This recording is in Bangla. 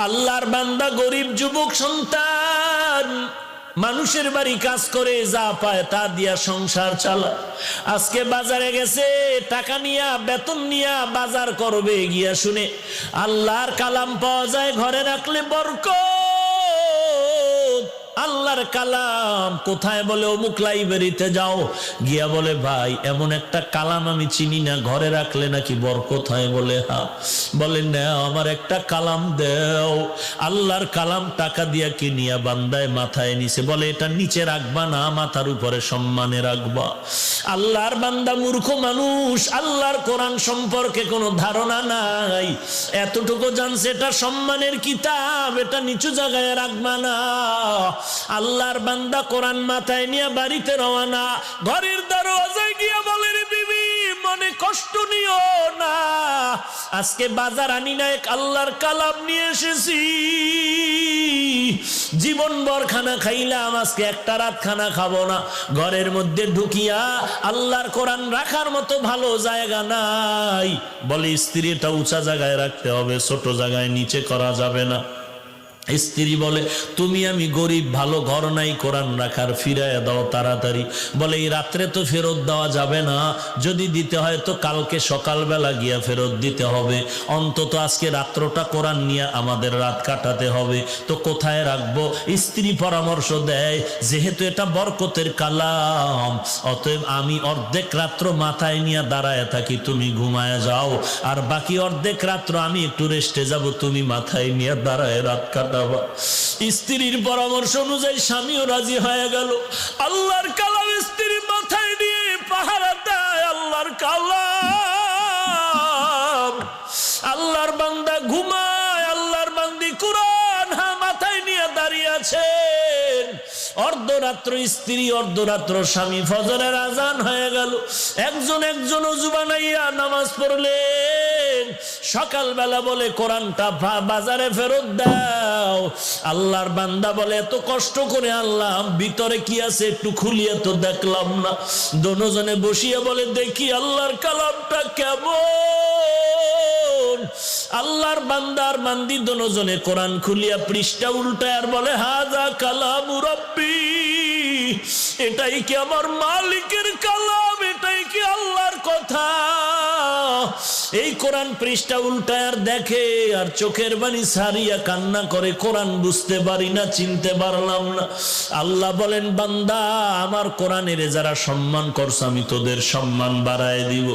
আল্লাহর বান্দা গরিব যুবক সন্তান মানুষের বাড়ি কাজ করে যা পায় তা দিয়া সংসার চালা। আজকে বাজারে গেছে টাকা নিয়া বেতন নিয়া বাজার করবে গিয়া শুনে আল্লাহর কালাম পাওয়া যায় ঘরে রাখলে বরকত। আল্লাহর কালাম কোথায় বলে অমুক লাইব্রেরিতে যাও গিয়া বলে ভাই এমন একটা কালাম আমি চিনি না, ঘরে রাখলে নাকি বরকত হয়। বলে হ্যাঁ। বলে না আমার একটা কালাম দেও। আল্লাহর কালাম টাকা দিয়া কিনিয়া বান্দায় মাথায় নিছে। বলে এটা নিচে রাখবা না, মাথার উপরে সম্মানে রাখবা। আল্লাহর বান্দা মূর্খ মানুষ, আল্লাহর কোরআন সম্পর্কে কোনো ধারণা নাই। এতটুকু জানছে এটা সম্মানের কিতাব, এটা নিচু জায়গায় রাখবা না। আল্লাহর বান্দা কোরআন মাথায় নিয়ে বাড়িতে রওনা। ঘরের দরজায় গিয়া বলে রে বিবি মনে কষ্ট নিও না, আজকে বাজার আনি না, এক আল্লাহর কালাম নিয়ে এসেছি। জীবন ভর খানা খাইলাম, আজকে একটা রাত খানা খাবো না। ঘরের মধ্যে ঢুকিয়া আল্লাহর কোরআন রাখার মতো ভালো জায়গা নাই। বলে স্ত্রীটা উঁচা জায়গায় রাখতে হবে, ছোট জায়গায় নিচে করা যাবে না। স্ত্রী বলে তুমি আমি গরিব, ভালো ঘর নাই, কোরআন রাখার ফিরাইয়া দাও তাড়াতাড়ি। বলে এই রাত্রে তো ফেরত দেওয়া যাবে না, যদি দিতে হয় তো কালকে সকালবেলা গিয়া ফেরত দিতে হবে। অন্তত আজকে রাত্রটা কোরআন নিয়ে আমাদের রাত কাটাতে হবে, তো কোথায় রাখবো? স্ত্রী পরামর্শ দেয় যেহেতু এটা বরকতের কালাম, অতএব আমি অর্ধেক রাত্র মাথায় নিয়ে দাঁড়ায় থাকি, তুমি ঘুমায় যাও, আর বাকি অর্ধেক রাত্র আমি একটু রেস্টে যাব, তুমি মাথায় নিয়ে দাঁড়ায় রাত কাটা। স্ত্রীর পরামর্শ অনুযায়ী স্বামীও রাজি হয়ে গেল। আল্লাহর কালাম স্ত্রী মাথায় নিয়ে পাহারা দেয়। আল্লাহর কালাম, আল্লাহর বান্দা ঘুমায়, আল্লাহর বান্দি কুরআন মাথায় নিয়ে দাঁড়িয়ে আছেন। অর্ধরাত্র স্ত্রী, অর্ধরাত্র স্বামী, ফজরের আজান হয়ে গেল। একজন ওযু বানাইয়া নামাজ পড়লেন। সকালবেলা বলে কোরআনটা বাজারে ফেরত দাও। আল্লাহর বান্দা বলে এত কষ্ট করে আনলাম, ভিতরে কি আছে একটু খুলিয়ে তো দেখলাম না। দোনোজনে বসিয়ে বলে দেখি আল্লাহর কালামটা কেমন। আল্লাহর বান্দার বান্দি দোনোজনে কোরআন খুলিয়া পৃষ্ঠা উল্টায় আর বলে হাযা কালামু রাব্বি, এটাই কি আমার মালিকের কালাম, এটাই কি আল্লাহর কথা। এই কোরআন পৃষ্ঠা উল্টায় আর দেখে আর চোখের পানি ছাড়িয়া কান্না করে, কোরআন বুঝতে পারি না, চিনতে পারলাম না। আল্লাহ বলেন বান্দা আমার কোরআনের যারা সম্মান করছে আমি তোদের সম্মান বাড়ায় দিব।